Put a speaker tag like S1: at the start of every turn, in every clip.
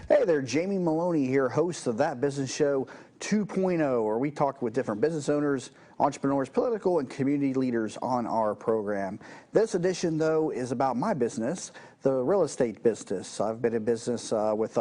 S1: Hey there, Jamie Meloni here, host of That Business Show 2.0, where we talk with different business owners, entrepreneurs, political and community leaders on our program. This edition, though, is about my business, the real estate business. I've been in business with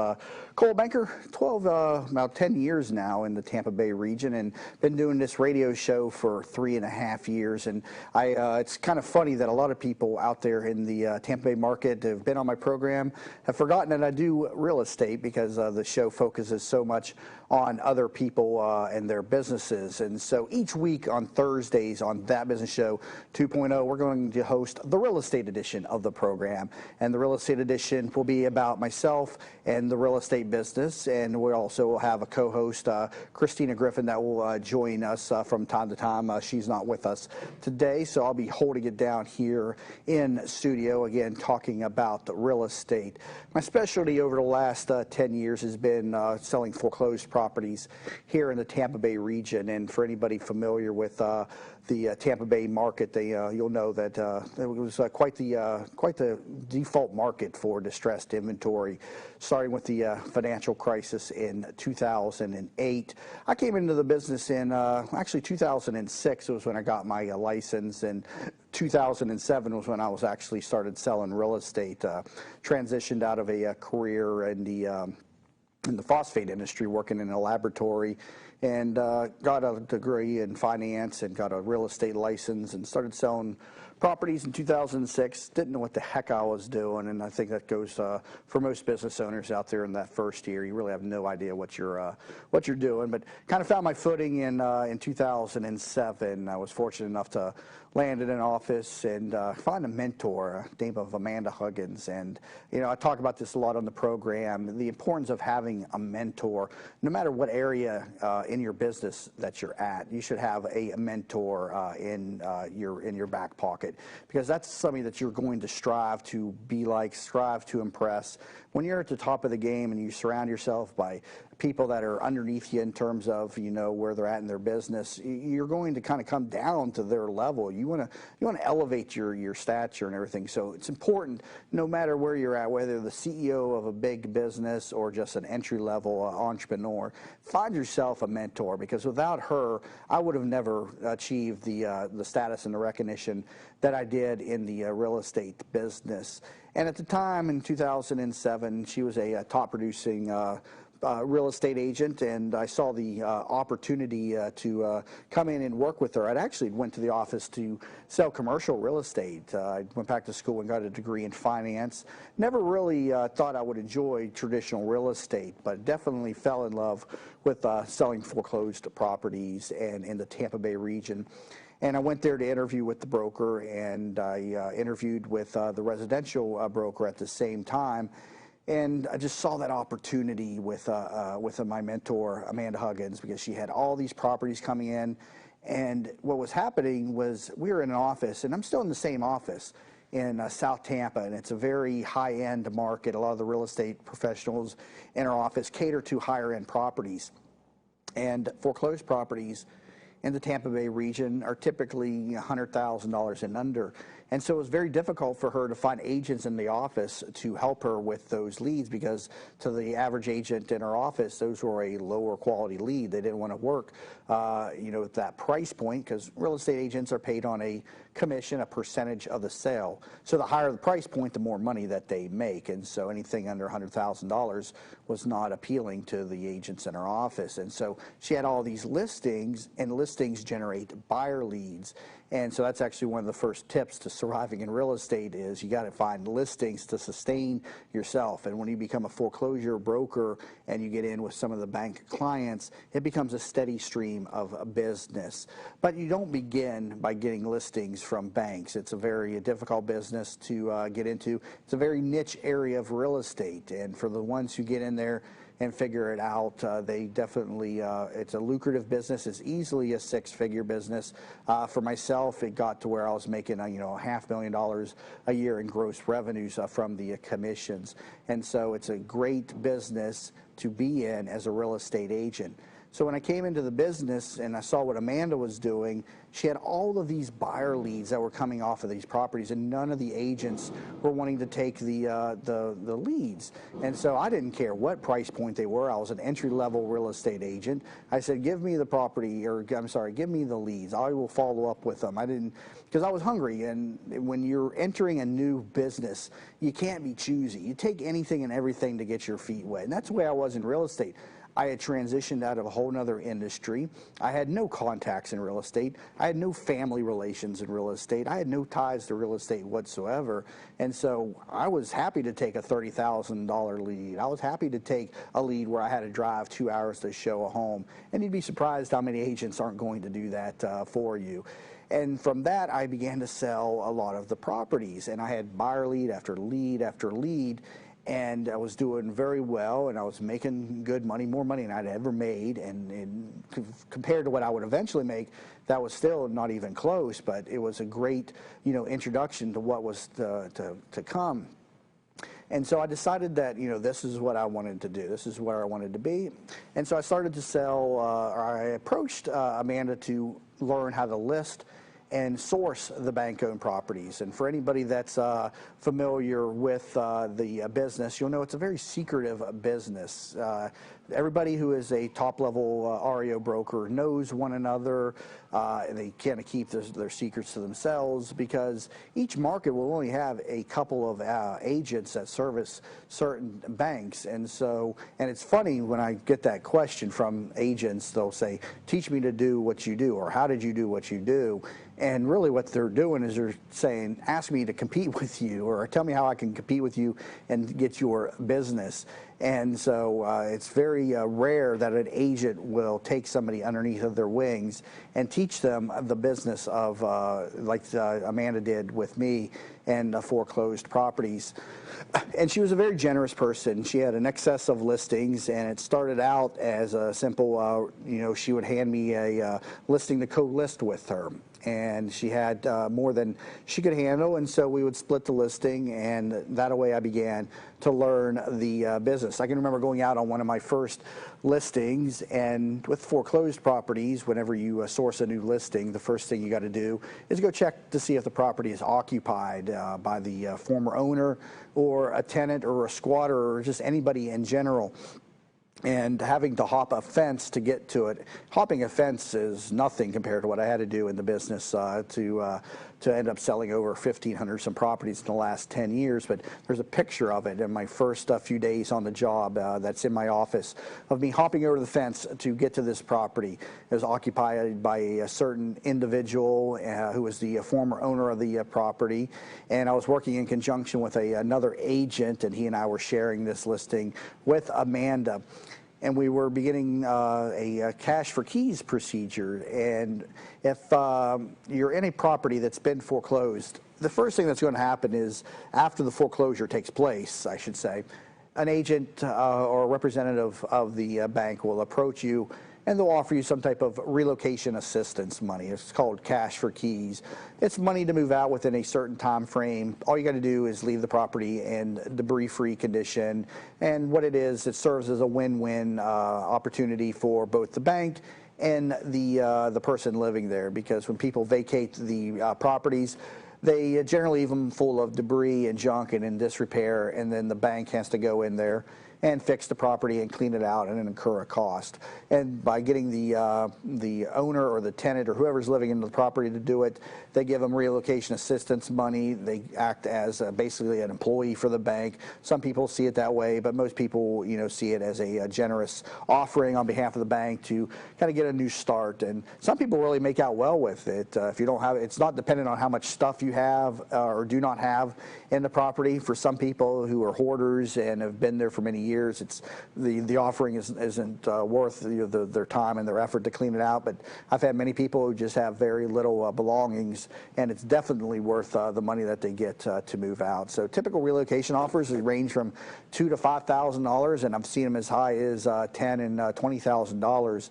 S1: Coldwell Banker about 10 years now in the Tampa Bay region, and been doing this radio show for 3.5 years. And it's kind of funny that a lot of people out there in the Tampa Bay market have been on my program have forgotten that I do real estate, because the show focuses so much on other people and their businesses. And so each week on Thursdays on That Business Show 2.0, we're going to host the real estate edition of the program. And the real estate edition will be about myself and the real estate business. And we also will have a co-host, Christina Griffin, that will join us from time to time. She's not with us today, so I'll be holding it down here in studio, again, talking about real estate. My specialty over the last 10 years has been selling foreclosed properties here in the Tampa Bay region. And for anybody familiar with the Tampa Bay market, you'll know that it was quite the default market for distressed inventory, starting with the financial crisis in 2008. I came into the business in actually 2006 was when I got my license, and 2007 was when I was actually started selling real estate. Transitioned out of a career in the phosphate industry, working in a laboratory, and got a degree in finance and got a real estate license and started selling properties in 2006. Didn't know what the heck I was doing, and I think that goes for most business owners out there in that first year. You really have no idea what you're doing, but kind of found my footing in 2007. I was fortunate enough to land in an office and find a mentor named of Amanda Huggins. And I talk about this a lot on the program, the importance of having a mentor. No matter what area in your business that you're at, you should have a mentor in your back pocket, because that's somebody that you're going to strive to be like, strive to impress. When you're at the top of the game and you surround yourself by people that are underneath you in terms of where they're at in their business, you're going to kind of come down to their level. You want to elevate your stature and everything. So it's important, no matter where you're at, whether the CEO of a big business or just an entry-level entrepreneur, find yourself a mentor, because without her, I would have never achieved the status and the recognition that I did in the real estate business. And at the time, in 2007, she was a top-producing real estate agent, and I saw the opportunity to come in and work with her. I actually went to the office to sell commercial real estate. I went back to school and got a degree in finance. Never really thought I would enjoy traditional real estate, but definitely fell in love with selling foreclosed properties and in the Tampa Bay region. And I went there to interview with the broker, and I interviewed with the residential broker at the same time. And I just saw that opportunity with my mentor, Amanda Huggins, because she had all these properties coming in. And what was happening was we were in an office, and I'm still in the same office in South Tampa, and it's a very high-end market. A lot of the real estate professionals in our office cater to higher-end properties. And foreclosed properties in the Tampa Bay region are typically $100,000 and under. And so it was very difficult for her to find agents in the office to help her with those leads, because to the average agent in her office, those were a lower quality lead. They didn't want to work, at that price point, because real estate agents are paid on a commission, a percentage of the sale. So the higher the price point, the more money that they make. And so anything under $100,000 was not appealing to the agents in her office. And so she had all these listings, and listings generate buyer leads. And so that's actually one of the first tips to surviving in real estate is you got to find listings to sustain yourself. And when you become a foreclosure broker and you get in with some of the bank clients, it becomes a steady stream of business. But you don't begin by getting listings from banks. It's a very difficult business to get into. It's a very niche area of real estate. And for the ones who get in there, and figure it out. They definitely, it's a lucrative business. It's easily a six-figure business. For myself, it got to where I was making, $500,000 a year in gross revenues from the commissions. And so it's a great business to be in as a real estate agent. So when I came into the business and I saw what Amanda was doing, she had all of these buyer leads that were coming off of these properties, and none of the agents were wanting to take the leads. And so I didn't care what price point they were. I was an entry-level real estate agent. I said, give me the property, or I'm sorry, give me the leads. I will follow up with them. I didn't, because I was hungry. And when you're entering a new business, you can't be choosy. You take anything and everything to get your feet wet. And that's the way I was in real estate. I had transitioned out of a whole nother industry. I had no contacts in real estate. I had no family relations in real estate. I had no ties to real estate whatsoever. And so I was happy to take a $30,000 lead. I was happy to take a lead where I had to drive 2 hours to show a home. And you'd be surprised how many agents aren't going to do that for you. And from that, I began to sell a lot of the properties. And I had buyer lead after lead after lead. And I was doing very well, and I was making good money, more money than I'd ever made. And compared to what I would eventually make, that was still not even close. But it was a great, introduction to what was to come. And so I decided that, this is what I wanted to do. This is where I wanted to be. And so I started to sell, or I approached Amanda to learn how to list and source the bank-owned properties. And for anybody that's familiar with the business, you'll know it's a very secretive business. Everybody who is a top-level REO broker knows one another. They kind of keep their secrets to themselves because each market will only have a couple of agents that service certain banks. And it's funny when I get that question from agents, they'll say, teach me to do what you do, or how did you do what you do? And really what they're doing is they're saying, ask me to compete with you, or tell me how I can compete with you and get your business. And so it's very rare that an agent will take somebody underneath of their wings and teach them the business of, like Amanda did with me, and foreclosed properties. And she was a very generous person. She had an excess of listings, and it started out as a simple, she would hand me a listing to co-list with her. And she had more than she could handle, and so we would split the listing, and that way I began to learn the business. I can remember going out on one of my first listings, and with foreclosed properties, whenever you source a new listing, the first thing you got to do is go check to see if the property is occupied by the former owner, or a tenant, or a squatter, or just anybody in general. And having to hop a fence to get to it. Hopping a fence is nothing compared to what I had to do in the business to end up selling over 1,500 some properties in the last 10 years. But there's a picture of it in my first few days on the job that's in my office, of me hopping over the fence to get to this property. It was occupied by a certain individual who was the former owner of the property. And I was working in conjunction with another agent, and he and I were sharing this listing with Amanda. And we were beginning a cash for keys procedure. And if you're in a property that's been foreclosed, the first thing that's going to happen is, after the foreclosure takes place, I should say, an agent or a representative of the bank will approach you, and they'll offer you some type of relocation assistance money. It's called cash for keys. It's money to move out within a certain time frame. All you got to do is leave the property in debris-free condition. And what it is, it serves as a win-win opportunity for both the bank and the person living there. Because when people vacate the properties, they generally leave them full of debris and junk and in disrepair, and then the bank has to go in there and fix the property and clean it out and incur a cost. And by getting the owner or the tenant or whoever's living in the property to do it, they give them relocation assistance money. They act as basically an employee for the bank. Some people see it that way, but most people, see it as a generous offering on behalf of the bank to kind of get a new start. And some people really make out well with it. If you don't have, it's not dependent on how much stuff you have or do not have in the property. For some people who are hoarders and have been there for many years, years. It's the offering isn't worth their time and their effort to clean it out. But I've had many people who just have very little belongings, and it's definitely worth the money that they get to move out. So typical relocation offers range from $2,000 to $5,000, and I've seen them as high as $10,000 and $20,000.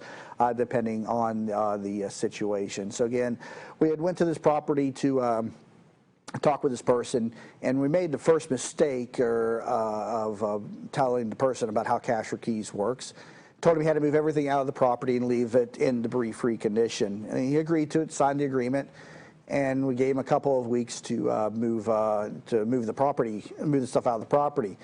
S1: Depending on the situation. So again, we had went to this property to talk with this person, and we made the first mistake of telling the person about how cash for keys works. Told him he had to move everything out of the property and leave it in debris-free condition. And he agreed to it, signed the agreement, and we gave him a couple of weeks to move the property, move the stuff out of the property.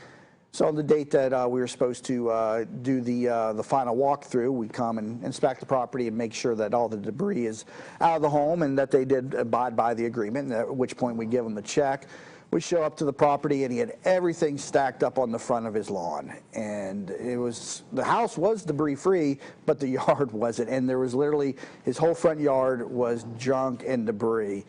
S1: So on the date that we were supposed to do the final walkthrough, we come and inspect the property and make sure that all the debris is out of the home and that they did abide by the agreement, at which point we give them the check. We show up to the property, and he had everything stacked up on the front of his lawn. And the house was debris-free, but the yard wasn't. And there was literally, his whole front yard was junk and debris.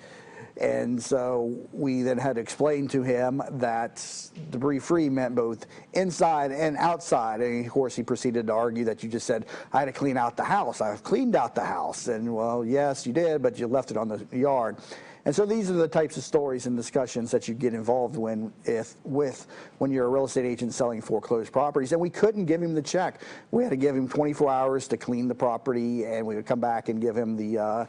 S1: And so we then had to explain to him that debris-free meant both inside and outside. And of course, he proceeded to argue that you just said, I had to clean out the house. I've cleaned out the house. And well, yes, you did, but you left it on the yard. And so these are the types of stories and discussions that you get involved when you're a real estate agent selling foreclosed properties. And we couldn't give him the check. We had to give him 24 hours to clean the property, and we would come back and give him the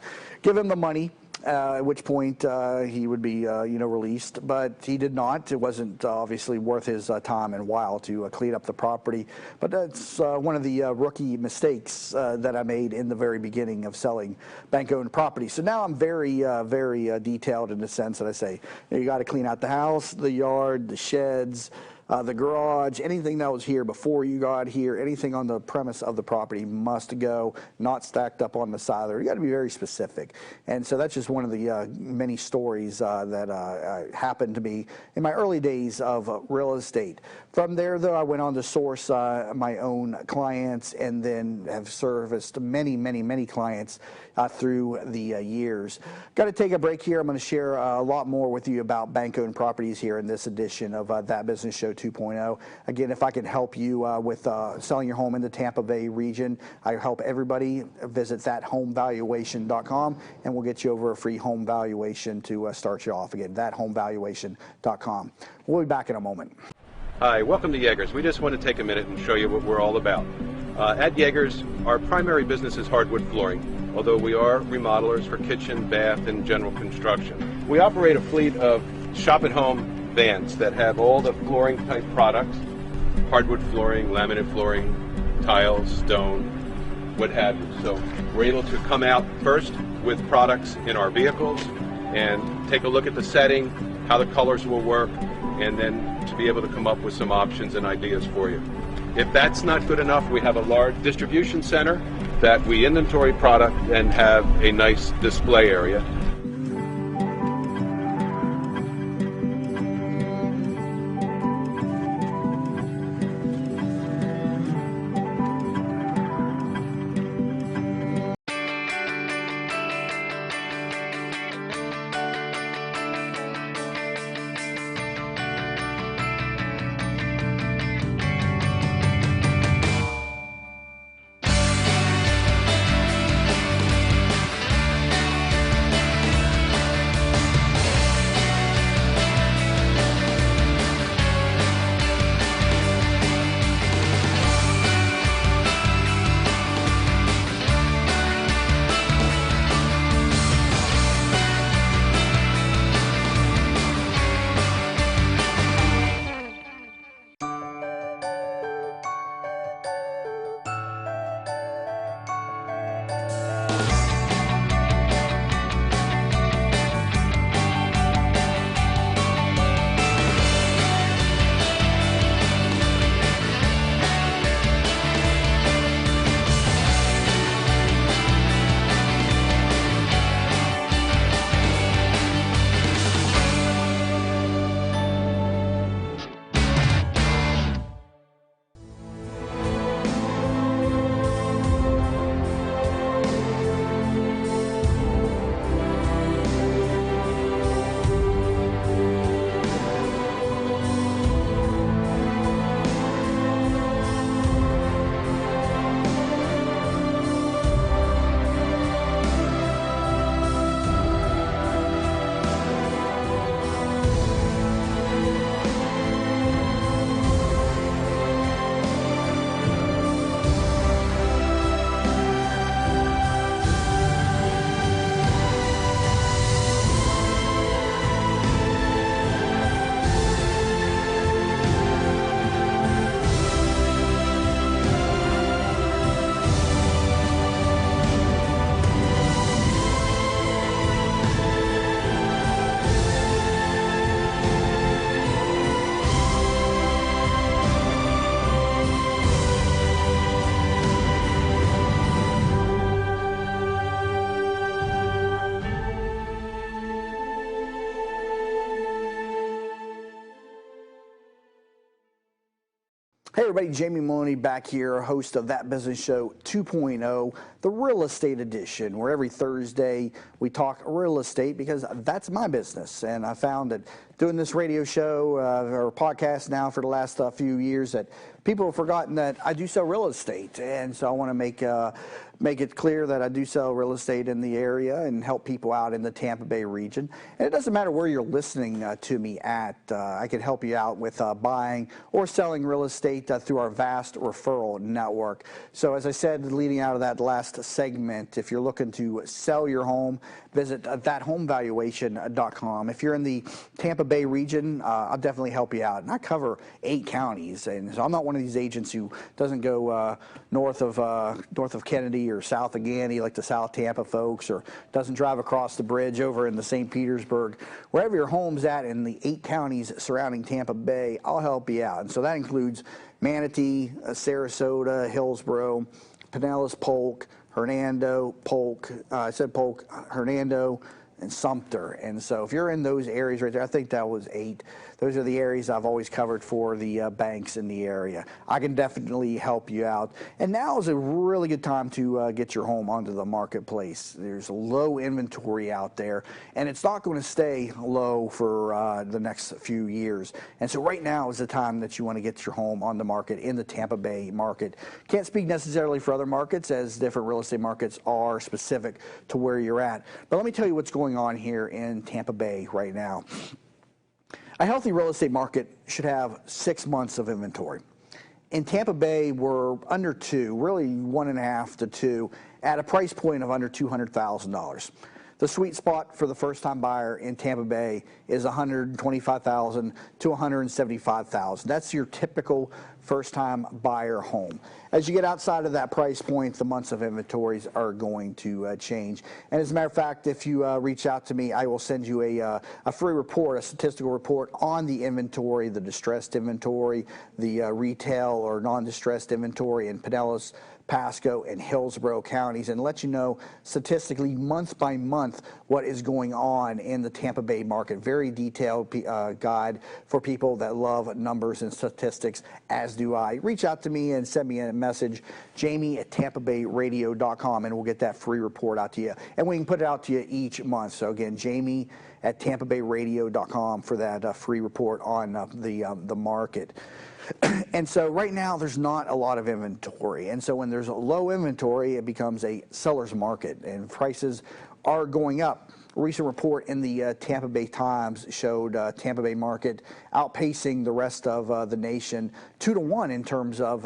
S1: money. At which point he would be, released. But he did not. It wasn't obviously worth his time and while to clean up the property. But that's one of the rookie mistakes that I made in the very beginning of selling bank-owned property. So now I'm very, very detailed in the sense that I say, you got to clean out the house, the yard, the sheds, the garage, anything that was here before you got here, anything on the premise of the property must go, not stacked up on the side there. You got to be very specific. And so that's just one of the many stories that happened to me in my early days of real estate. From there, though, I went on to source my own clients, and then have serviced many, many, many clients through the years. Got to take a break here. I'm going to share a lot more with you about bank-owned properties here in this edition of That Business Show 2.0. Again, if I can help you with selling your home in the Tampa Bay region, I help everybody. Visit thathomevaluation.com, and we'll get you over a free home valuation to start you off. Again, thathomevaluation.com. We'll be back in a moment.
S2: Hi, welcome to Yeager's. We just want to take a minute and show you what we're all about. At Yeager's, our primary business is hardwood flooring, although we are remodelers for kitchen, bath, and general construction. We operate a fleet of shop-at-home vans that have all the flooring type products, hardwood flooring, laminate flooring, tiles, stone, what have you. So we're able to come out first with products in our vehicles and take a look at the setting, how the colors will work, and then to be able to come up with some options and ideas for you. If that's not good enough, we have a large distribution center that we inventory product and have a nice display area.
S1: Hey everybody, Jamie Meloni back here, host of That Business Show 2.0, the real estate edition, where every Thursday we talk real estate because that's my business. And I found that doing this radio show or podcast now for the last few years that people have forgotten that I do sell real estate. And so I want to make it clear that I do sell real estate in the area and help people out in the Tampa Bay region. And it doesn't matter where you're listening to me at. I can help you out with buying or selling real estate through our vast referral network. So as I said, leading out of that last segment, if you're looking to sell your home, visit thathomevaluation.com. If you're in the Tampa Bay region, I'll definitely help you out. And I cover 8 counties, and so I'm not one of these agents who doesn't go north of Kennedy or south of Gandy like the South Tampa folks, or doesn't drive across the bridge over in the St. Petersburg. Wherever your home's at in the 8 counties surrounding Tampa Bay, I'll help you out. And so that includes Manatee, Sarasota, Hillsborough, Pinellas, Polk, Hernando, Hernando, and Sumter. And so if you're in those areas right there, I think that was 8. Those are the areas I've always covered for the banks in the area. I can definitely help you out. And now is a really good time to get your home onto the marketplace. There's low inventory out there, and it's not going to stay low for the next few years. And so right now is the time that you want to get your home on the market in the Tampa Bay market. Can't speak necessarily for other markets, as different real estate markets are specific to where you're at. But let me tell you what's going on here in Tampa Bay right now. A healthy real estate market should have 6 months of inventory. In Tampa Bay, we're under 2, really 1.5 to 2, at a price point of under $200,000. The sweet spot for the first-time buyer in Tampa Bay is $125,000 to $175,000. That's your typical first-time buyer home. As you get outside of that price point, the months of inventories are going to change. And as a matter of fact, if you reach out to me, I will send you a free report, a statistical report on the inventory, the distressed inventory, the retail or non-distressed inventory in Pinellas, Pasco, and Hillsborough counties, and let you know statistically month by month what is going on in the Tampa Bay market. Very detailed guide for people that love numbers and statistics, as do I. Reach out to me and send me a message, jamie@tampabayradio.com, and we'll get that free report out to you. And we can put it out to you each month. So again, jamie@tampabayradio.com for that free report on the market. And so right now there's not a lot of inventory, and so when there's a low inventory, it becomes a seller's market, and prices are going up. A recent report in the Tampa Bay Times showed Tampa Bay market outpacing the rest of the nation 2 to 1 in terms of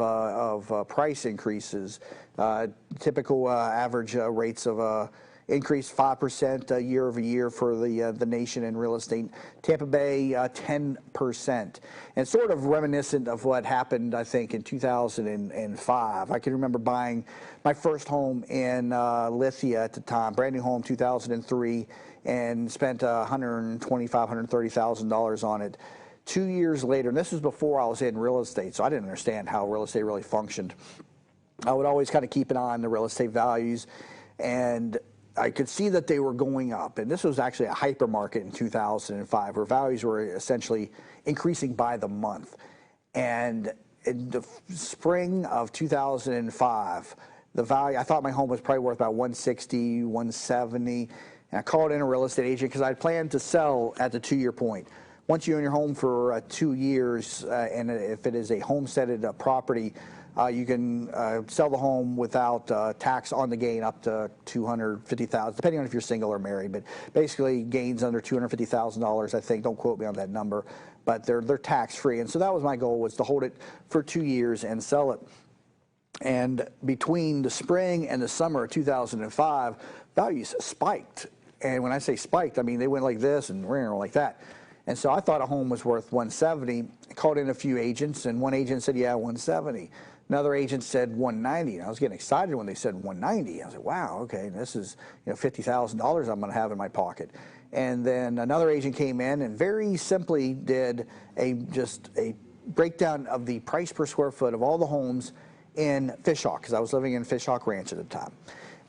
S1: price increases. Typical average rates of increased 5% year over year for the nation in real estate. Tampa Bay 10%, and sort of reminiscent of what happened, I think, in 2005. I can remember buying my first home in Lithia at the time, brand new home, 2003, and spent $125,000, $130,000 on it. 2 years later, and this was before I was in real estate, so I didn't understand how real estate really functioned. I would always kind of keep an eye on the real estate values, and I could see that they were going up, and this was actually a hypermarket in 2005 where values were essentially increasing by the month. And in the spring of 2005, the value, I thought my home was probably worth about $160,000, $170,000, and I called in a real estate agent because I planned to sell at the 2-year point. Once you own your home for 2 years, and if it is a homesteaded property, you can sell the home without tax on the gain up to $250,000, depending on if you're single or married. But basically, gains under $250,000, I think. Don't quote me on that number, but they're tax free. And so that was my goal, was to hold it for 2 years and sell it. And between the spring and the summer of 2005, values spiked. And when I say spiked, I mean they went like this and like that. And so I thought a home was worth $170,000. I called in a few agents, and one agent said, yeah, $170,000. Another agent said $190,000. And I was getting excited when they said $190,000. I was like, wow, okay, this is $50,000 I'm going to have in my pocket. And then another agent came in and very simply did just a breakdown of the price per square foot of all the homes in Fishhawk, because I was living in Fishhawk Ranch at the time.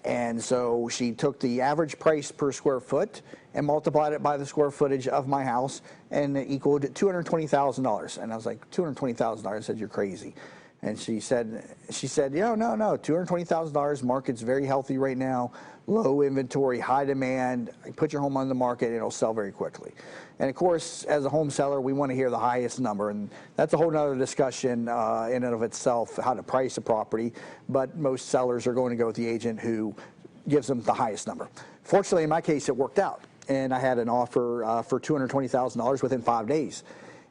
S1: And so she took the average price per square foot and multiplied it by the square footage of my house, and it equaled $220,000. And I was like, $220,000? I said, you're crazy. And she said, no, $220,000. Market's very healthy right now, low inventory, high demand. Put your home on the market, and it'll sell very quickly. And of course, as a home seller, we want to hear the highest number, and that's a whole nother discussion in and of itself, how to price a property. But most sellers are going to go with the agent who gives them the highest number. Fortunately, in my case, it worked out, and I had an offer for $220,000 within 5 days.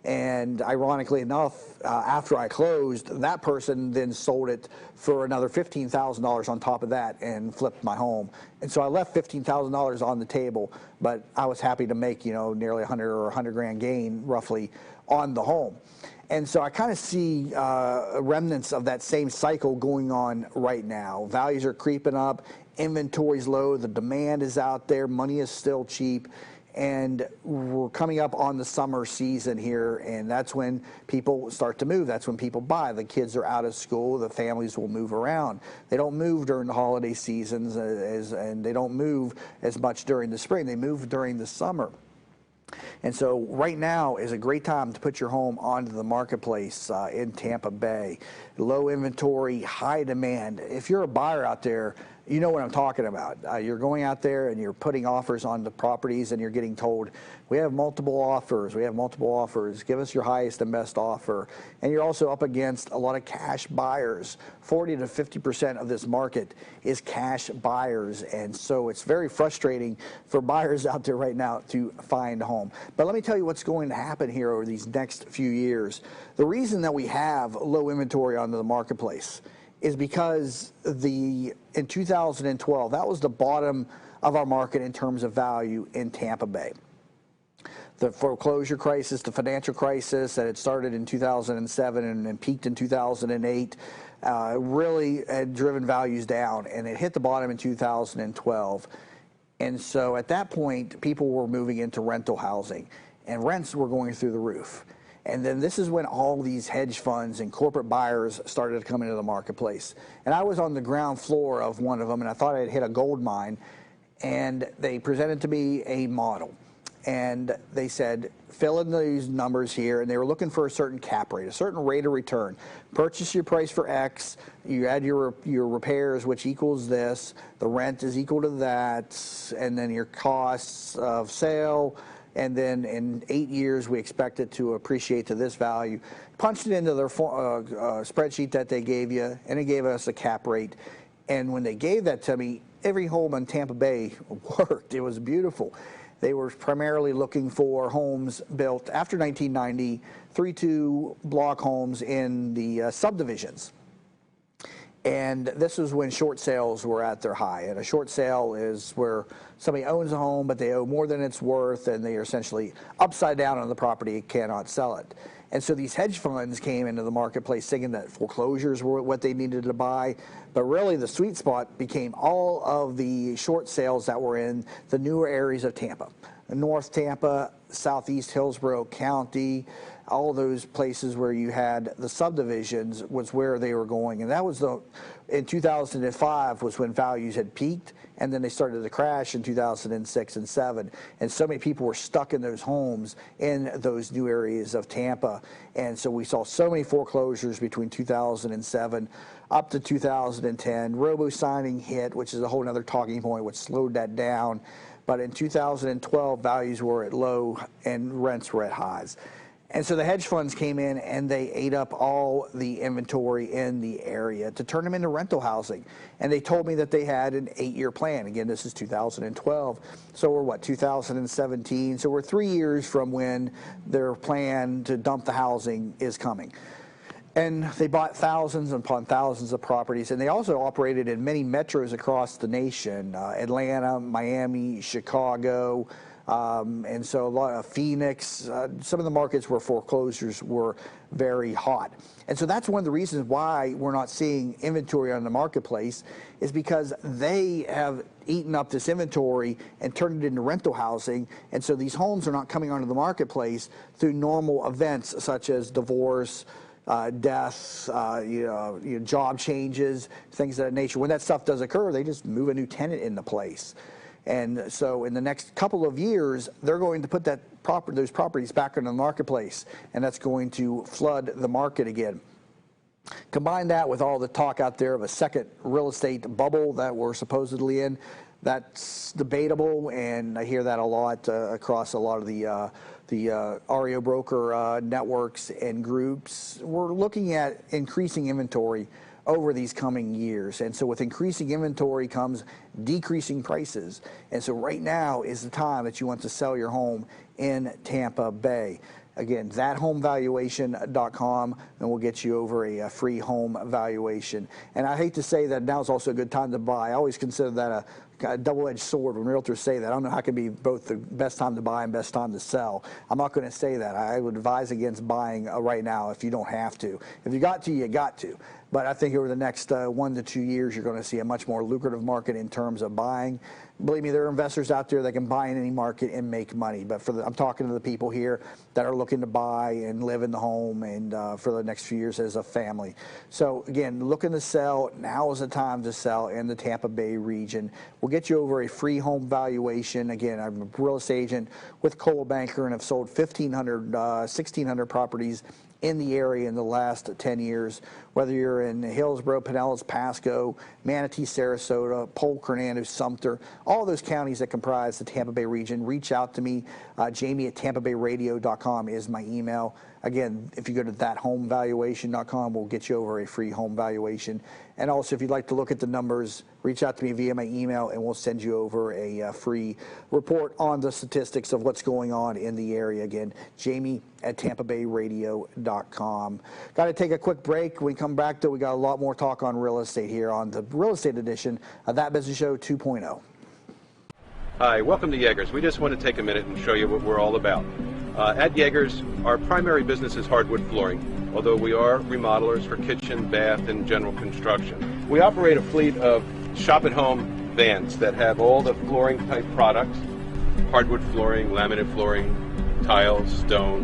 S1: And ironically enough, after I closed, that person then sold it for another $15,000 on top of that and flipped my home. And so I left $15,000 on the table, but I was happy to make, nearly 100 or 100 grand gain roughly on the home. And so I kind of see remnants of that same cycle going on right now. Values are creeping up, inventory's low, the demand is out there, money is still cheap. And we're coming up on the summer season here, and that's when people start to move. That's when people buy. The kids are out of school. The families will move around. They don't move during the holiday seasons, and they don't move as much during the spring. They move during the summer. And so right now is a great time to put your home onto the marketplace in Tampa Bay. Low inventory, high demand. If you're a buyer out there, you know what I'm talking about. You're going out there and you're putting offers on the properties, and you're getting told, we have multiple offers, give us your highest and best offer. And you're also up against a lot of cash buyers. 40 to 50% of this market is cash buyers, and so it's very frustrating for buyers out there right now to find a home. But let me tell you what's going to happen here over these next few years. The reason that we have low inventory onto the marketplace is because in 2012, that was the bottom of our market in terms of value in Tampa Bay. The foreclosure crisis, the financial crisis that had started in 2007 and peaked in 2008, really had driven values down, and it hit the bottom in 2012. And so at that point, people were moving into rental housing, and rents were going through the roof. And then this is when all these hedge funds and corporate buyers started to come into the marketplace. And I was on the ground floor of one of them, and I thought I'd hit a gold mine. And they presented to me a model. And they said, fill in these numbers here. And they were looking for a certain cap rate, a certain rate of return. Purchase your price for X. You add your repairs, which equals this. The rent is equal to that. And then your costs of sale. And then in 8 years, we expect it to appreciate to this value. Punched it into their spreadsheet that they gave you, and it gave us a cap rate. And when they gave that to me, every home in Tampa Bay worked. It was beautiful. They were primarily looking for homes built after 1990, 3-2 block homes in the subdivisions. And this was when short sales were at their high. And a short sale is where somebody owns a home, but they owe more than it's worth, and they are essentially upside down on the property, cannot sell it. And so these hedge funds came into the marketplace thinking that foreclosures were what they needed to buy. But really the sweet spot became all of the short sales that were in the newer areas of Tampa. North Tampa, Southeast Hillsborough County, all those places where you had the subdivisions was where they were going. And that was in 2005 was when values had peaked, and then they started to crash in 2006 and 7. And so many people were stuck in those homes in those new areas of Tampa. And so we saw so many foreclosures between 2007 up to 2010. Robo-signing hit, which is a whole other talking point, which slowed that down. But in 2012, values were at low and rents were at highs. And so the hedge funds came in and they ate up all the inventory in the area to turn them into rental housing. And they told me that they had an 8-year plan. Again, this is 2012. So we're 2017. So we're 3 years from when their plan to dump the housing is coming. And they bought thousands upon thousands of properties. And they also operated in many metros across the nation, Atlanta, Miami, Chicago, and so a lot of Phoenix, some of the markets where foreclosures were very hot. And so that's one of the reasons why we're not seeing inventory on the marketplace, is because they have eaten up this inventory and turned it into rental housing. And so these homes are not coming onto the marketplace through normal events such as divorce, deaths, job changes, things of that nature. When that stuff does occur, they just move a new tenant into place. And so in the next couple of years, they're going to put those properties back into the marketplace, and that's going to flood the market again. Combine that with all the talk out there of a second real estate bubble that we're supposedly in. That's debatable, and I hear that a lot across a lot of the REO broker networks and groups. We're looking at increasing inventory over these coming years. And so with increasing inventory comes decreasing prices. And so right now is the time that you want to sell your home in Tampa Bay. Again, thathomevaluation.com, and we'll get you over a free home valuation. And I hate to say that now is also a good time to buy. I always consider that a double-edged sword when realtors say that. I don't know how it can be both the best time to buy and best time to sell. I'm not going to say that. I would advise against buying right now if you don't have to. If you got to, you got to. But I think over the next 1 to 2 years, you're going to see a much more lucrative market in terms of buying. Believe me, there are investors out there that can buy in any market and make money. But I'm talking to the people here that are looking to buy and live in the home and for the next few years as a family. So again, looking to sell, now is the time to sell in the Tampa Bay region. We'll get you over a free home valuation. Again, I'm a real estate agent with Coldwell Banker and have sold 1,600 properties in the area in the last 10 years, whether you're in Hillsborough, Pinellas, Pasco, Manatee, Sarasota, Polk, Hernando, Sumter, all those counties that comprise the Tampa Bay region. Reach out to me. Jamie at tampabayradio.com is my email. Again, if you go to thathomevaluation.com, we'll get you over a free home valuation. And also, if you'd like to look at the numbers, reach out to me via my email, and we'll send you over a free report on the statistics of what's going on in the area. Again, Jamie at tampabayradio.com. Got to take a quick break. When we come back, though, we got a lot more talk on real estate here on the Real Estate Edition of That Business Show 2.0.
S2: Hi, welcome to Yeagers. We just want to take a minute and show you what we're all about. At Yeagers, our primary business is hardwood flooring, although we are remodelers for kitchen, bath, and general construction. We operate a fleet of shop-at-home vans that have all the flooring-type products, hardwood flooring, laminate flooring, tiles, stone,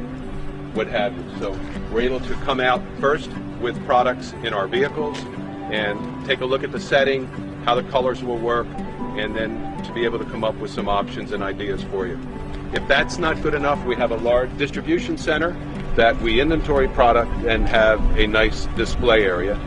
S2: what have you. So we're able to come out first with products in our vehicles and take a look at the setting, how the colors will work, and then to be able to come up with some options and ideas for you. If that's not good enough, we have a large distribution center that we inventory product and have a nice display area.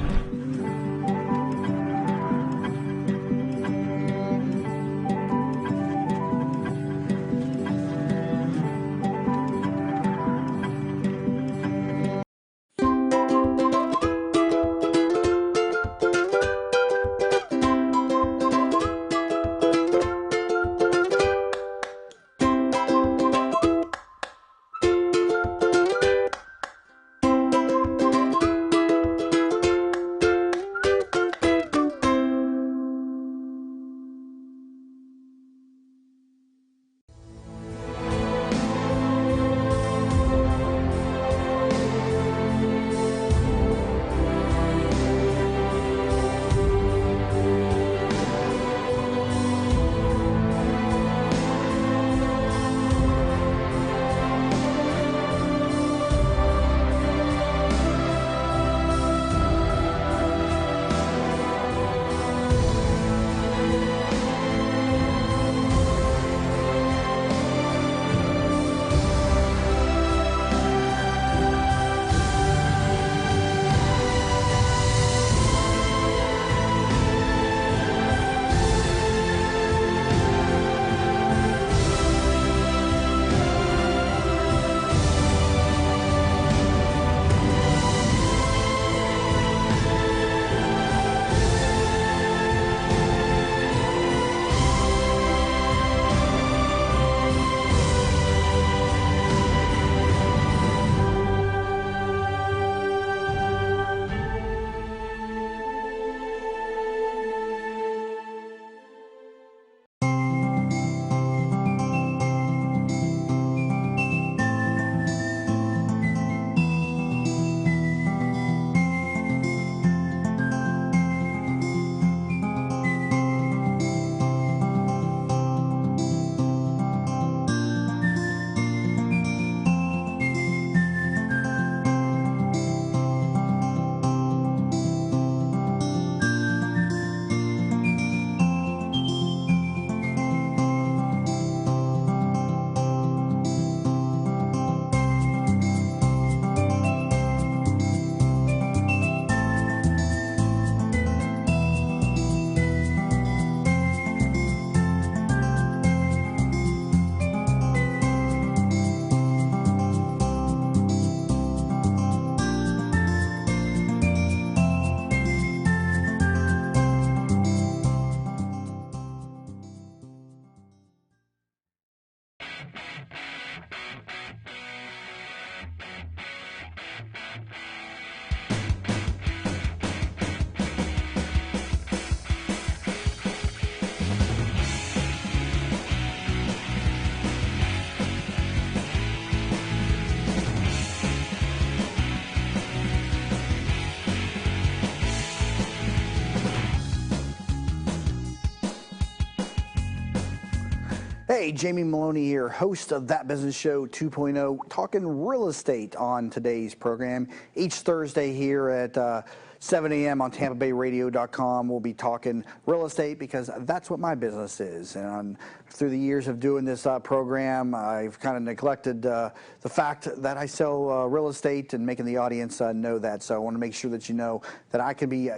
S1: Hey, Jamie Meloni here, host of That Business Show 2.0, talking real estate on today's program. Each Thursday here at 7 a.m. on TampaBayRadio.com, we'll be talking real estate because that's what my business is. And through the years of doing this program, I've kind of neglected the fact that I sell real estate and making the audience know that. So I want to make sure that you know that I can be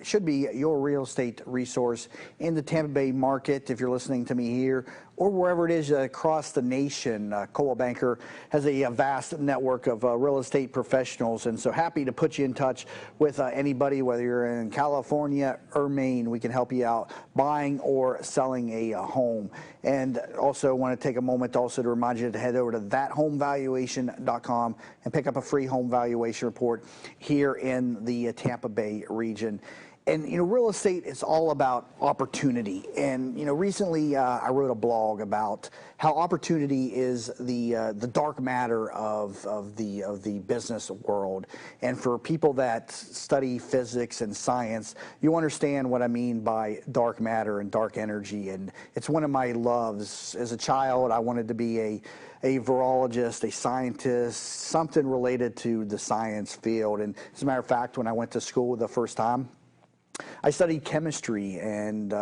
S1: should be your real estate resource in the Tampa Bay market if you're listening to me here, or wherever it is across the nation. Coldwell Banker has a vast network of real estate professionals, and so happy to put you in touch with anybody, whether you're in California or Maine. We can help you out buying or selling a home. And also want to take a moment also to remind you to head over to thathomevaluation.com and pick up a free home valuation report here in the Tampa Bay region. And, real estate is all about opportunity. And, recently I wrote a blog about how opportunity is the dark matter of the business world. And for people that study physics and science, you understand what I mean by dark matter and dark energy. And it's one of my loves. As a child, I wanted to be a virologist, a scientist, something related to the science field. And as a matter of fact, when I went to school the first time, I studied chemistry, and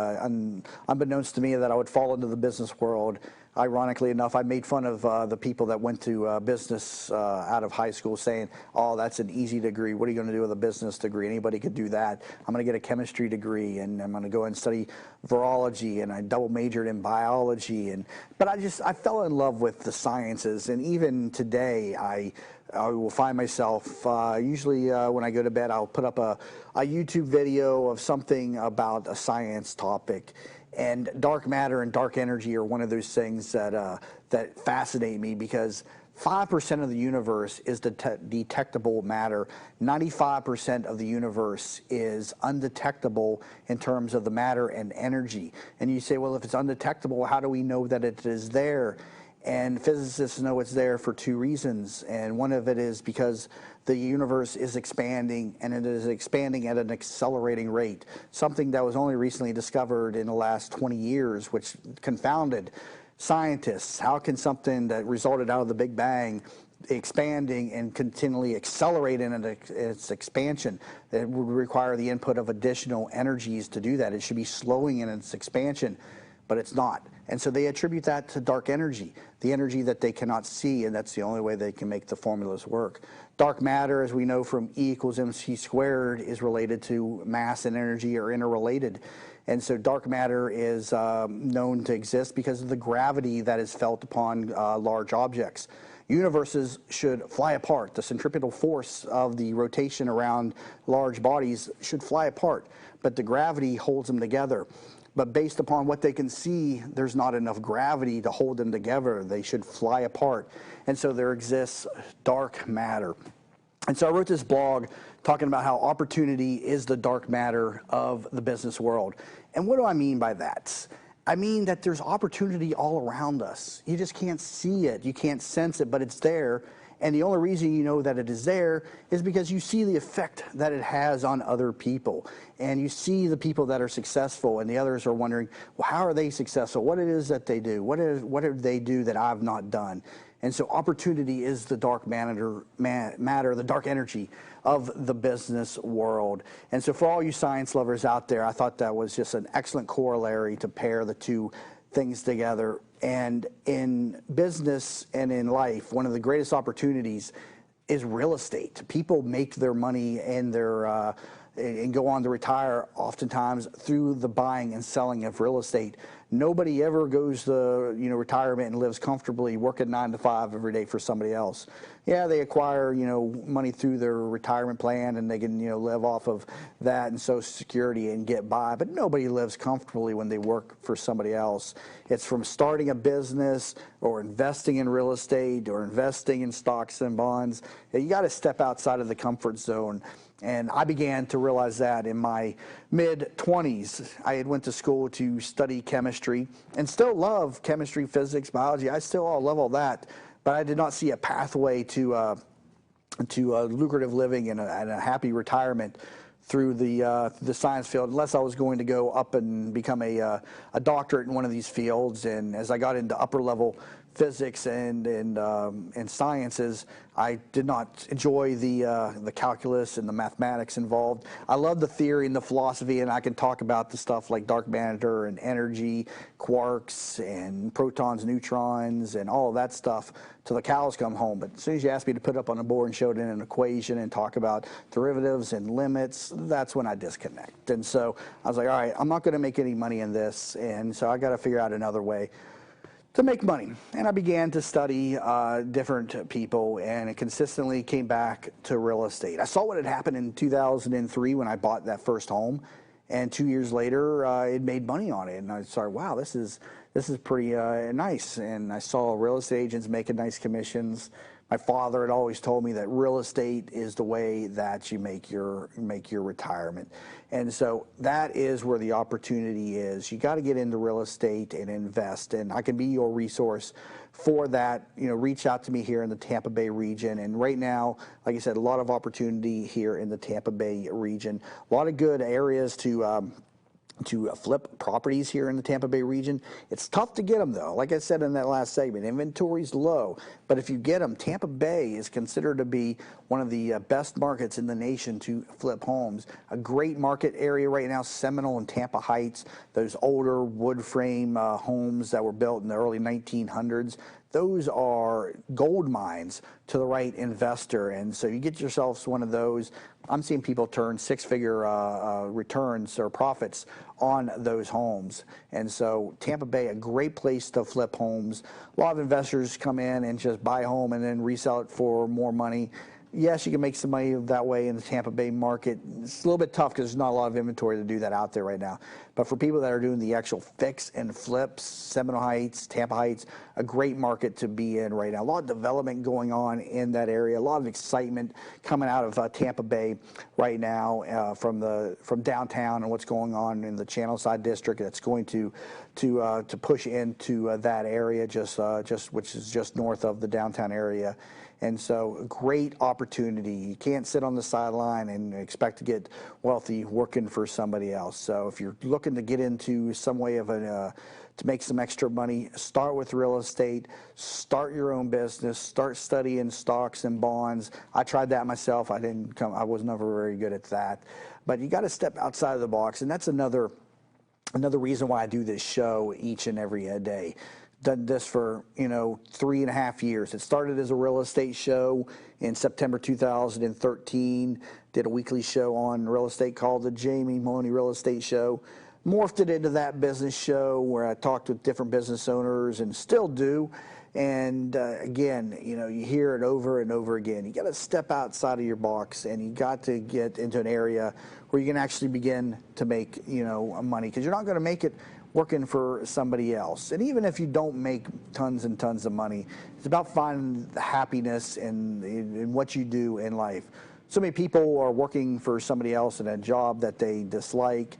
S1: unbeknownst to me that I would fall into the business world. Ironically enough, I made fun of the people that went to business out of high school, saying, oh, that's an easy degree. What are you going to do with a business degree? Anybody could do that. I'm going to get a chemistry degrey, and I'm going to go and study virology, and I double majored in biology. But I fell in love with the sciences, and even today I will find myself, usually when I go to bed, I'll put up a YouTube video of something about a science topic. And dark matter and dark energy are one of those things that fascinate me, because 5% of the universe is detectable matter. 95% of the universe is undetectable in terms of the matter and energy. And you say, well, if it's undetectable, how do we know that it is there? And physicists know it's there for two reasons. And one of it is because the universe is expanding, and it is expanding at an accelerating rate, something that was only recently discovered in the last 20 years, which confounded scientists. How can something that resulted out of the Big Bang expanding and continually accelerating in its expansion? It would require the input of additional energies to do that. It should be slowing in its expansion, but it's not. And so they attribute that to dark energy, the energy that they cannot see, and that's the only way they can make the formulas work. Dark matter, as we know from E equals mc squared, is related to mass and energy are interrelated. And so dark matter is known to exist because of the gravity that is felt upon large objects. Universes should fly apart. The centripetal force of the rotation around large bodies should fly apart, but the gravity holds them together. But based upon what they can see, there's not enough gravity to hold them together. They should fly apart. And so there exists dark matter. And so I wrote this blog talking about how opportunity is the dark matter of the business world. And what do I mean by that? I mean that there's opportunity all around us. You just can't see it. You can't sense it, but it's there. And the only reason you know that it is there is because you see the effect that it has on other people. And you see the people that are successful, and the others are wondering, well, how are they successful? What it is that they do? What do they do that I've not done? And so opportunity is the dark matter, the dark energy of the business world. And so for all you science lovers out there, I thought that was just an excellent corollary to pair the two things together. And in business and in life, one of the greatest opportunities is real estate. People make their money and and go on to retire oftentimes through the buying and selling of real estate. Nobody ever goes to retirement and lives comfortably working 9 to 5 every day for somebody else. Yeah, they acquire money through their retirement plan, and they can live off of that and Social Security and get by. But nobody lives comfortably when they work for somebody else. It's from starting a business or investing in real estate or investing in stocks and bonds. You got to step outside of the comfort zone. And I began to realize that in my mid-20s. I had went to school to study chemistry and still love chemistry, physics, biology. I still love all that, but I did not see a pathway to lucrative living and a happy retirement through the science field unless I was going to go up and become a doctorate in one of these fields. And as I got into upper level physics and sciences, I did not enjoy the calculus and the mathematics involved. I love the theory and the philosophy, and I can talk about the stuff like dark matter and energy, quarks and protons, neutrons, and all of that stuff till the cows come home. But as soon as you ask me to put up on a board and show it in an equation and talk about derivatives and limits, that's when I disconnect. And so I was like, all right, I'm not going to make any money in this, and so I got to figure out another way to make money. And I began to study different people, and it consistently came back to real estate. I saw what had happened in 2003 when I bought that first home, and 2 years later it made money on it. And I started, wow, this is pretty nice. And I saw real estate agents making nice commissions. My father had always told me that real estate is the way that you make your retirement. And so that is where the opportunity is. You got to get into real estate and invest, and I can be your resource for that. Reach out to me here in the Tampa Bay region. And right now, like I said, a lot of opportunity here in the Tampa Bay region. A lot of good areas to flip properties here in the Tampa Bay region. It's tough to get them, though. Like I said in that last segment, inventory's low. But if you get them, Tampa Bay is considered to be one of the best markets in the nation to flip homes. A great market area right now, Seminole and Tampa Heights, those older wood frame homes that were built in the early 1900s. Those are gold mines to the right investor. And so you get yourselves one of those. I'm seeing people turn six-figure returns or profits on those homes. And so Tampa Bay, a great place to flip homes. A lot of investors come in and just buy a home and then resell it for more money. Yes, you can make some money that way in the Tampa Bay market. It's a little bit tough because there's not a lot of inventory to do that out there right now. But for people that are doing the actual fix and flips, Seminole Heights, Tampa Heights, a great market to be in right now. A lot of development going on in that area. A lot of excitement coming out of Tampa Bay right now from downtown and what's going on in the Channelside district. That's going to push into that area, which is just north of the downtown area. And so a great opportunity. You can't sit on the sideline and expect to get wealthy working for somebody else. So if you're looking to get into some way of to make some extra money, start with real estate, start your own business, start studying stocks and bonds. I tried that myself. I was never very good at that. But you got to step outside of the box, and that's another reason why I do this show each and every day. Done this for 3.5 years. It started as a real estate show in September 2013. Did a weekly show on real estate called the Jamie Meloni Real Estate Show. Morphed it into that business show where I talked with different business owners and still do. And again, you hear it over and over again. You got to step outside of your box, and you got to get into an area where you can actually begin to make money, because you're not going to make it working for somebody else. And even if you don't make tons and tons of money, it's about finding the happiness in what you do in life. So many people are working for somebody else in a job that they dislike,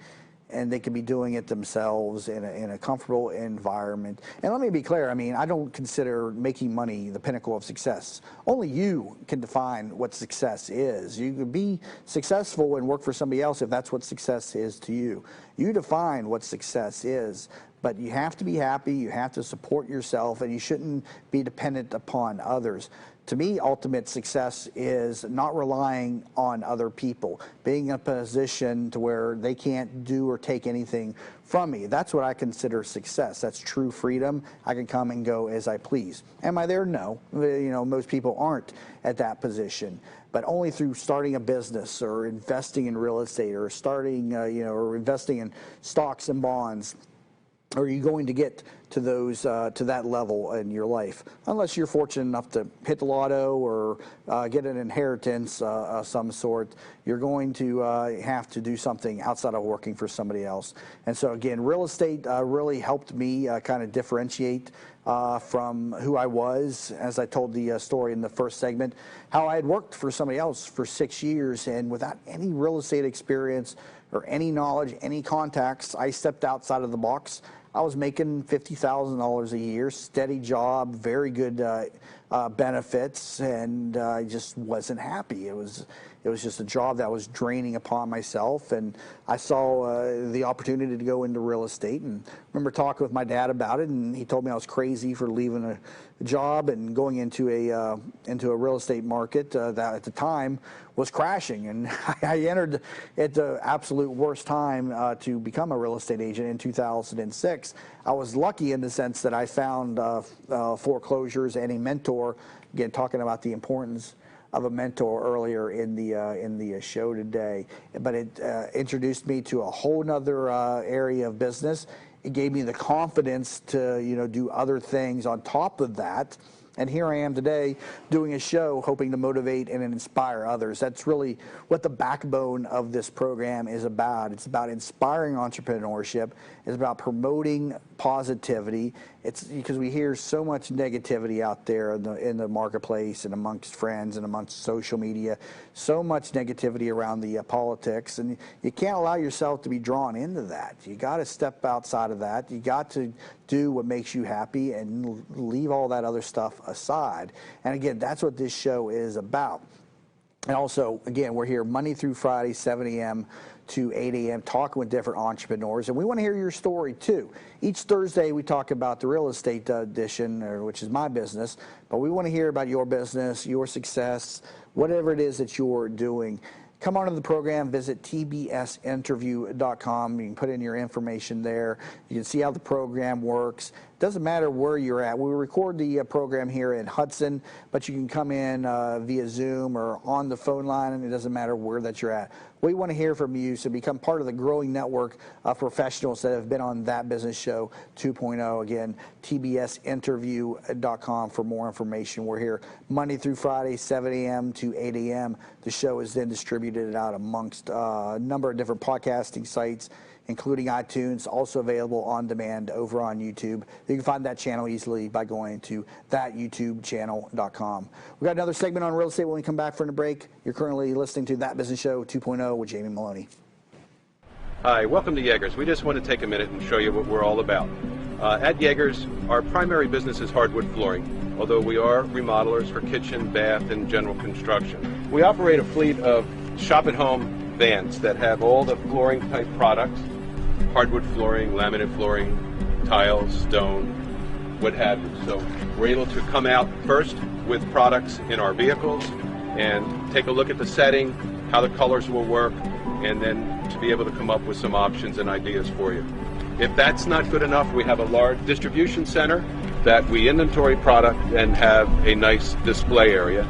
S1: and they can be doing it themselves in a comfortable environment. And let me be clear, I don't consider making money the pinnacle of success. Only you can define what success is. You can be successful and work for somebody else if that's what success is to you. You define what success is. But you have to be happy, you have to support yourself, and you shouldn't be dependent upon others. To me, ultimate success is not relying on other people, being in a position to where they can't do or take anything from me. That's what I consider success. That's true freedom. I can come and go as I please. Am I there? No. Most people aren't at that position. But only through starting a business or investing in real estate or starting, or investing in stocks and bonds, are you going to get to that level in your life, unless you're fortunate enough to hit the lotto or get an inheritance of some sort. You're going to have to do something outside of working for somebody else. And so again, real estate really helped me kind of differentiate from who I was. As I told the story in the first segment, how I had worked for somebody else for 6 years, and without any real estate experience or any knowledge, any contacts, I stepped outside of the box. I was making $50,000 a year, steady job, very good benefits, and I just wasn't happy. It was just a job that was draining upon myself, and I saw the opportunity to go into real estate. And I remember talking with my dad about it, and he told me I was crazy for leaving a job and going into a real estate market that at the time was crashing. And I entered at the absolute worst time to become a real estate agent in 2006. I was lucky in the sense that I found foreclosures and a mentor. Again, talking about the importance of a mentor earlier in the show today, but it introduced me to a whole nother area of business. It gave me the confidence to do other things on top of that. And here I am today doing a show hoping to motivate and inspire others. That's really what the backbone of this program is about. It's about inspiring entrepreneurship. It's about promoting positivity. It's because we hear so much negativity out there in the marketplace and amongst friends and amongst social media, so much negativity around the politics, and you can't allow yourself to be drawn into that. You got to step outside of that. You got to do what makes you happy and leave all that other stuff aside. And again, that's what this show is about. And also, again, we're here Monday through Friday, 7 a.m. to 8 a.m., talking with different entrepreneurs. And we want to hear your story, too. Each Thursday, we talk about the real estate edition, which is my business. But we want to hear about your business, your success, whatever it is that you're doing. Come on to the program, visit tbsinterview.com. You can put in your information there. You can see how the program works. Doesn't matter where you're at. We record the program here in Hudson, but you can come in via Zoom or on the phone line, and it doesn't matter where that you're at. We want to hear from you, so become part of the growing network of professionals that have been on That Business Show 2.0. Again, tbsinterview.com for more information. We're here Monday through Friday, 7 a.m. to 8 a.m. The show is then distributed out amongst a number of different podcasting sites, including iTunes, also available on demand over on YouTube. You can find that channel easily by going to thatyoutubechannel.com. We've got another segment on real estate when we come back from the break. You're currently listening to That Business Show 2.0 with Jamie Meloni.
S2: Hi, welcome to Yeagers. We just want to take a minute and show you what we're all about. At Yeagers, our primary business is hardwood flooring, although we are remodelers for kitchen, bath, and general construction. We operate a fleet of shop-at-home vans that have all the flooring type products: hardwood flooring, laminate flooring, tiles, stone, what have you. So we're able to come out first with products in our vehicles and take a look at the setting, how the colors will work, and then to be able to come up with some options and ideas for you. If that's not good enough, we have a large distribution center that we inventory product and have a nice display area.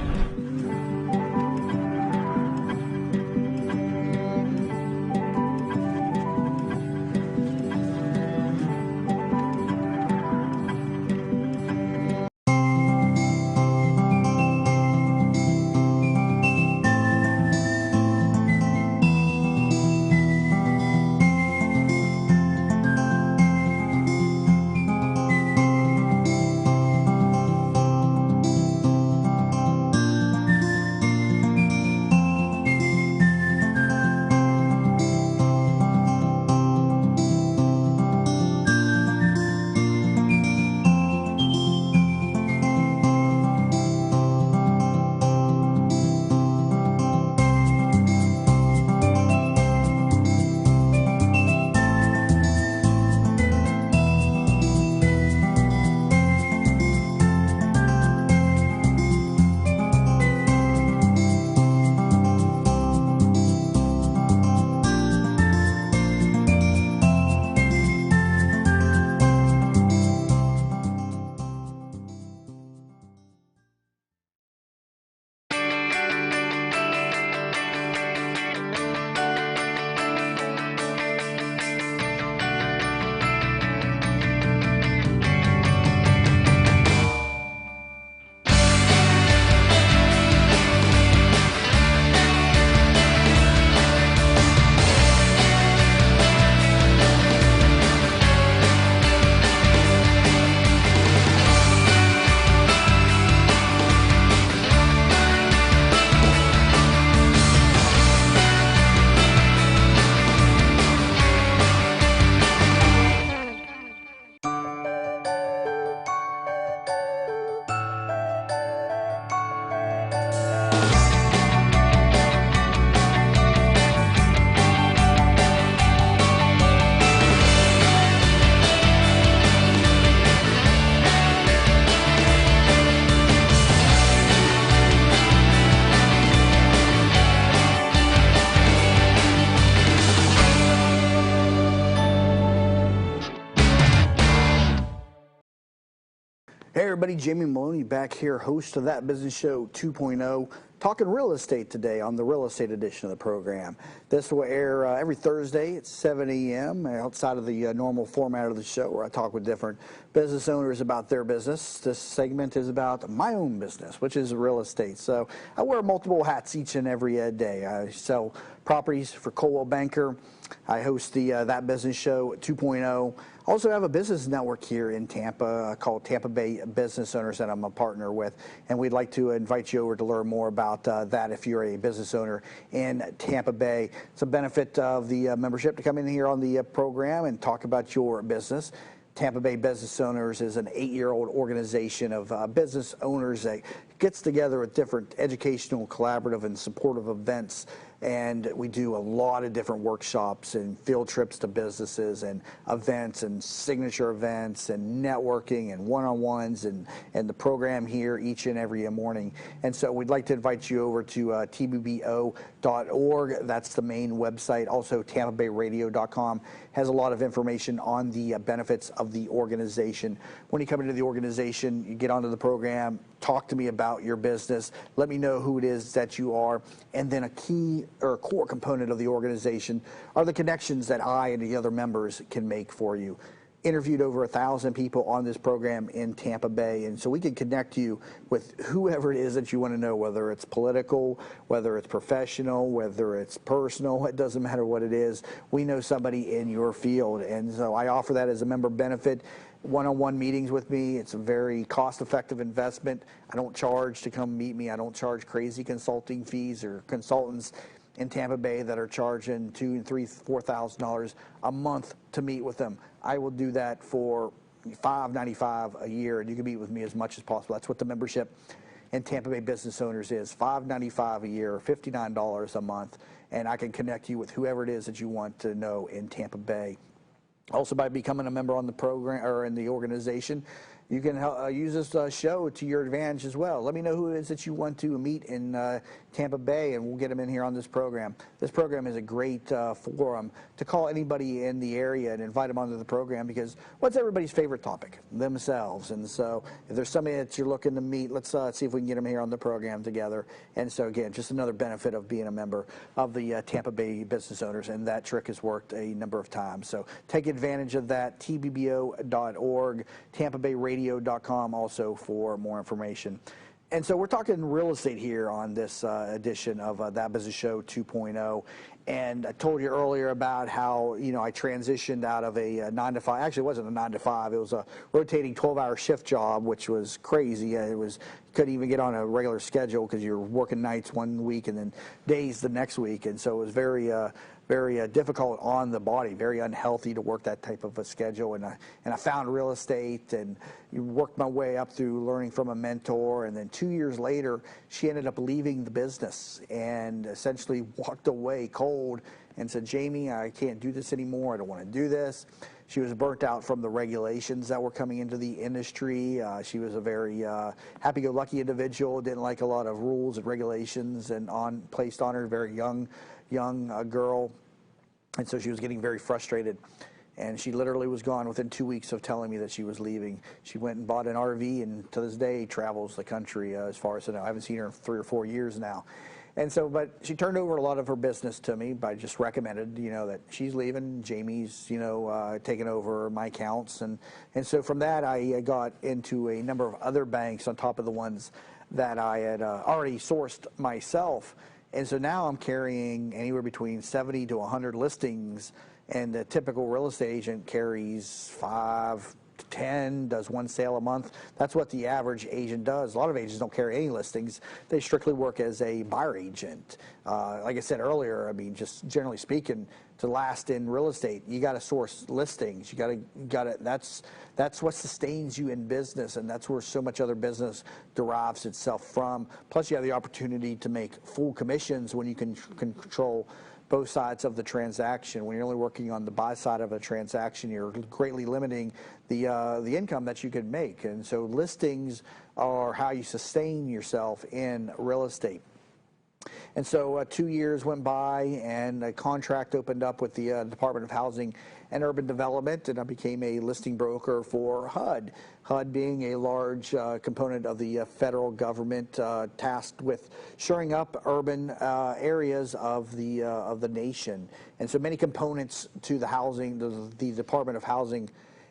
S1: everybody, Jamie Meloni back here, host of That Business Show 2.0, talking real estate today on the real estate edition of the program. This will air every Thursday at 7 a.m. outside of the normal format of the show where I talk with different business owners about their business. This segment is about my own business, which is real estate. So I wear multiple hats each and every day. I sell properties for Coldwell Banker. I host the That Business Show 2.0. I also have a business network here in Tampa called Tampa Bay Business Owners that I'm a partner with, and we'd like to invite you over to learn more about that if you're a business owner in Tampa Bay. It's a benefit of the membership to come in here on the program and talk about your business. Tampa Bay Business Owners is an 8-year-old organization of business owners that gets together with different educational, collaborative, and supportive events. And we do a lot of different workshops and field trips to businesses and events and signature events and networking and one-on-ones and the program here each and every morning. And so we'd like to invite you over to tbbo.org. That's the main website. Also, tampabayradio.com has a lot of information on the benefits of the organization. When you come into the organization, you get onto the program, talk to me about your business, let me know who it is that you are, and then a key or a core component of the organization are the connections that I and the other members can make for you. Interviewed over 1,000 people on this program in Tampa Bay, and so we can connect you with whoever it is that you want to know, whether it's political, whether it's professional, whether it's personal. It doesn't matter what it is. We know somebody in your field, and so I offer that as a member benefit. One-on-one meetings with me. It's a very cost-effective investment. I don't charge to come meet me. I don't charge crazy consulting fees or consultants in Tampa Bay that are charging $2,000 and $3,000, $4,000 a month to meet with them. I will do that for $5.95 a year, and you can meet with me as much as possible. That's what the membership in Tampa Bay Business Owners is, $5.95 a year, $59 a month, and I can connect you with whoever it is that you want to know in Tampa Bay. Also, by becoming a member on the program or in the organization, you can use this show to your advantage as well. Let me know who it is that you want to meet in Tampa Bay, and we'll get them in here on this program. This program is a great forum to call anybody in the area and invite them onto the program, because what's everybody's favorite topic? Themselves. And so if there's somebody that you're looking to meet, let's see if we can get them here on the program together. And so, again, just another benefit of being a member of the Tampa Bay Business Owners, and that trick has worked a number of times. So take advantage of that, tbbo.org, tampabayradio.com also for more information. And so we're talking real estate here on this edition of That Business Show 2.0. And I told you earlier about how, I transitioned out of a 9-to-5. Actually, it wasn't a 9-to-5. It was a rotating 12-hour shift job, which was crazy. Couldn't even get on a regular schedule because you're working nights one week and then days the next week. And so it was very difficult on the body, very unhealthy to work that type of a schedule. And I found real estate and worked my way up through learning from a mentor. And then 2 years later, she ended up leaving the business and essentially walked away cold and said, Jamie, I can't do this anymore. I don't want to do this. She was burnt out from the regulations that were coming into the industry. She was a very happy-go-lucky individual, didn't like a lot of rules and regulations and placed on her, very young girl. And so she was getting very frustrated. And she literally was gone within 2 weeks of telling me that she was leaving. She went and bought an RV and to this day travels the country as far as I know. I haven't seen her in 3 or 4 years now. And so, but she turned over a lot of her business to me by just recommended, that she's leaving, Jamie's, taking over my accounts. And so from that, I got into a number of other banks on top of the ones that I had already sourced myself. And so now I'm carrying anywhere between 70 to 100 listings, and the typical real estate agent carries 5 to 10, does one sale a month. That's what the average agent does. A lot of agents don't carry any listings. They strictly work as a buyer agent. Like I said earlier, just generally speaking, to last in real estate, you got to source listings. You got to. That's what sustains you in business, and that's where so much other business derives itself from. Plus, you have the opportunity to make full commissions when you can control both sides of the transaction. When you're only working on the buy side of a transaction, you're greatly limiting the income that you can make. And so listings are how you sustain yourself in real estate. And so 2 years went by, and a contract opened up with the Department of Housing and Urban Development, and I became a listing broker for HUD. HUD being a large component of the federal government tasked with shoring up urban areas of the nation. And so many components to the housing, the Department of Housing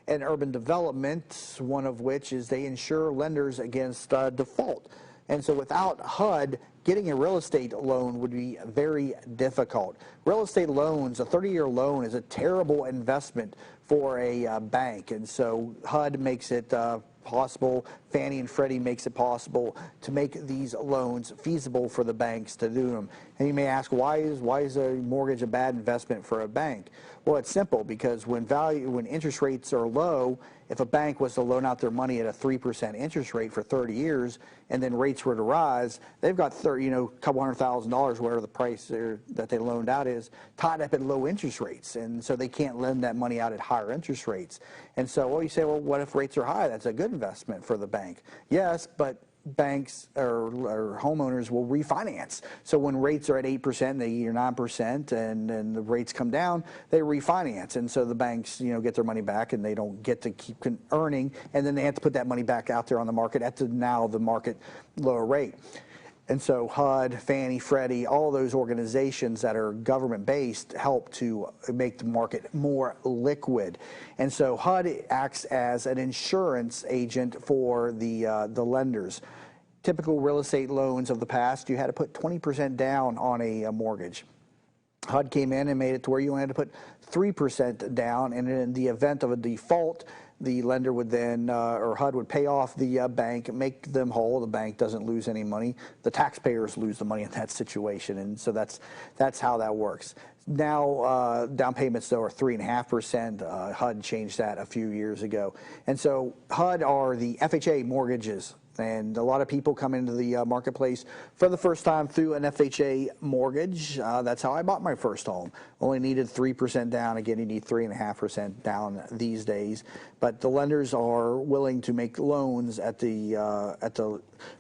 S1: and Urban Development, one of which is they insure lenders against default. And so without HUD, getting a real estate loan would be very difficult. Real estate loans, a 30-year loan, is a terrible investment for a bank. And so HUD makes it possible, Fannie and Freddie makes it possible to make these loans feasible for the banks to do them. And you may ask, why is a mortgage a bad investment for a bank? Well, it's simple, because when interest rates are low, if a bank was to loan out their money at a 3% interest rate for 30 years, and then rates were to rise, they've got a couple $100,000, whatever the price that they loaned out is, tied up at low interest rates, and so they can't lend that money out at higher interest rates. And so, well, you say, well, what if rates are high? That's a good investment for the bank. Yes, but banks or homeowners will refinance. So when rates are at 8%, they are 9%, and the rates come down, they refinance. And so the banks, get their money back, and they don't get to keep earning, and then they have to put that money back out there on the market at the market lower rate. And so HUD, Fannie, Freddie, all those organizations that are government-based help to make the market more liquid. And so HUD acts as an insurance agent for the lenders. Typical real estate loans of the past, you had to put 20% down on a mortgage. HUD came in and made it to where you only had to put 3% down, and in the event of a default, the lender would then, or HUD would pay off the bank, make them whole. The bank doesn't lose any money. The taxpayers lose the money in that situation, and so that's how that works. Now, down payments, though, are 3.5%. HUD changed that a few years ago. And so HUD are the FHA mortgages. And a lot of people come into the marketplace for the first time through an FHA mortgage. That's how I bought my first home. Only needed 3% down. Again, you need 3.5% down these days. But the lenders are willing to make loans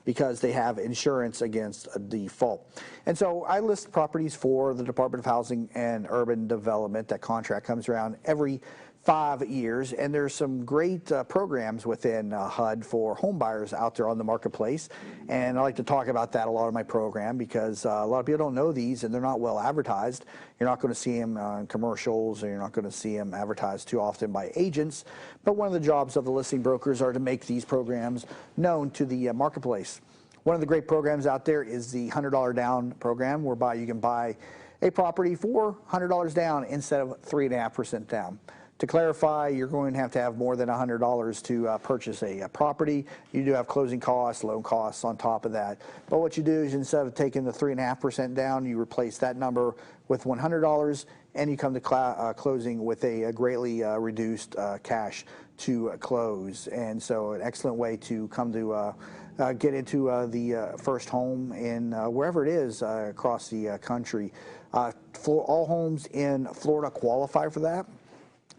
S1: because they have insurance against a default. And so I list properties for the Department of Housing and Urban Development. That contract comes around every 5 years, and there's some great programs within HUD for home buyers out there on the marketplace, and I like to talk about that a lot in my program, because a lot of people don't know these, and they're not well advertised. You're not going to see them on commercials, or you're not going to see them advertised too often by agents, but one of the jobs of the listing brokers are to make these programs known to the marketplace. One of the great programs out there is the $100 down program, whereby you can buy a property for $100 down instead of 3.5% down. To clarify, you're going to have more than $100 to purchase a property. You do have closing costs, loan costs on top of that. But what you do is, instead of taking the 3.5% down, you replace that number with $100, and you come to closing with a greatly reduced cash to close. And so an excellent way to come to get into the first home in wherever it is across the country. All homes in Florida qualify for that.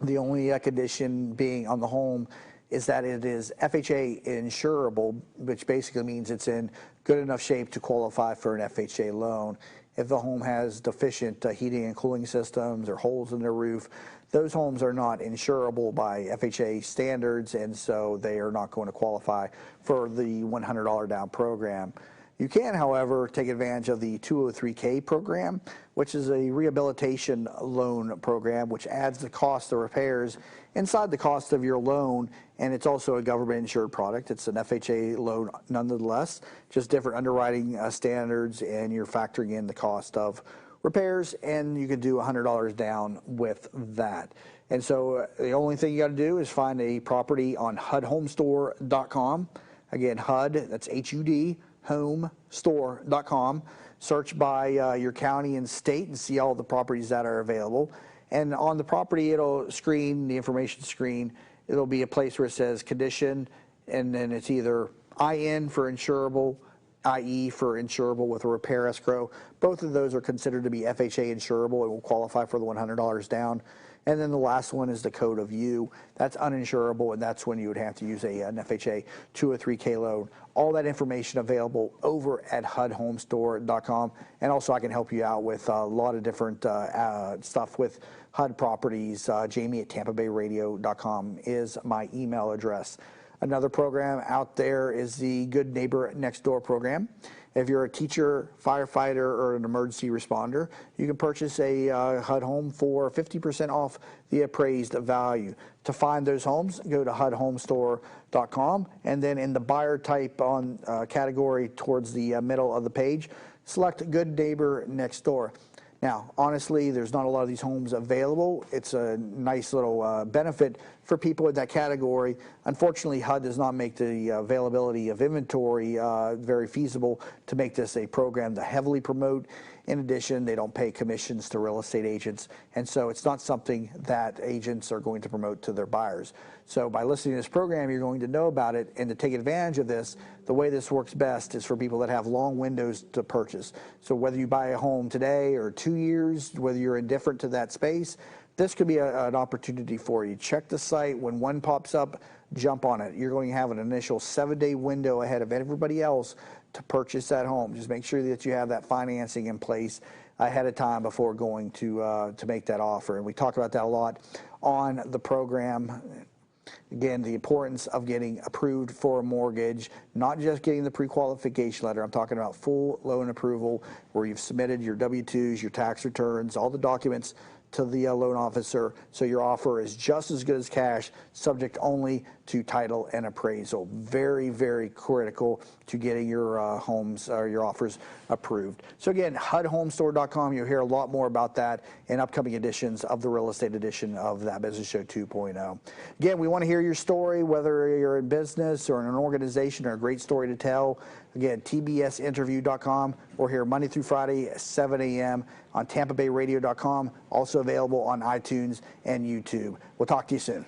S1: The only condition being on the home is that it is FHA insurable, which basically means it's in good enough shape to qualify for an FHA loan. If the home has deficient heating and cooling systems or holes in the roof, those homes are not insurable by FHA standards, and so they are not going to qualify for the $100 down program. You can, however, take advantage of the 203K program, which is a rehabilitation loan program, which adds the cost of repairs inside the cost of your loan, and it's also a government-insured product. It's an FHA loan nonetheless, just different underwriting standards, and you're factoring in the cost of repairs, and you can do $100 down with that. And so the only thing you got to do is find a property on HUDhomestore.com. Again, HUD, that's HUD, homestore.com. Search by your county and state and see all the properties that are available. And on the property, it'll screen, the information screen, it'll be a place where it says condition, and then it's either IN for insurable, IE for insurable with a repair escrow. Both of those are considered to be FHA insurable. It will qualify for the $100 down. And then the last one is the code of U. That's uninsurable, and that's when you would have to use an FHA 2 or 3K loan. All that information available over at HUDhomestore.com. And also I can help you out with a lot of different stuff with HUD properties. Jamie at TampaBayRadio.com is my email address. Another program out there is the Good Neighbor Next Door program. If you're a teacher, firefighter, or an emergency responder, you can purchase a HUD home for 50% off the appraised value. To find those homes, go to HUDhomestore.com, and then in the buyer type on category towards the middle of the page, select Good Neighbor Next Door. Now, honestly, there's not a lot of these homes available. It's a nice little benefit for people in that category. Unfortunately, HUD does not make the availability of inventory very feasible to make this a program to heavily promote. In addition, they don't pay commissions to real estate agents, and so it's not something that agents are going to promote to their buyers. So by listening to this program, you're going to know about it, and to take advantage of this, the way this works best is for people that have long windows to purchase. So whether you buy a home today or 2 years, whether you're indifferent to that space, this could be an opportunity for you. Check the site. When one pops up, jump on it. You're going to have an initial 7-day window ahead of everybody else to purchase that home. Just make sure that you have that financing in place ahead of time before going to make that offer. And we talk about that a lot on the program. Again, the importance of getting approved for a mortgage, not just getting the pre-qualification letter. I'm talking about full loan approval where you've submitted your W-2s, your tax returns, all the documents to the loan officer, so your offer is just as good as cash, subject only to title and appraisal. Very, very critical to getting your homes or your offers approved. So again, HUDhomestore.com. You'll hear a lot more about that in upcoming editions of the Real Estate Edition of That Business Show 2.0. Again, we want to hear your story, whether you're in business or in an organization or a great story to tell. Again, tbsinterview.com. We're here Monday through Friday at 7 a.m. on TampaBayRadio.com. Also available on iTunes and YouTube. We'll talk to you soon.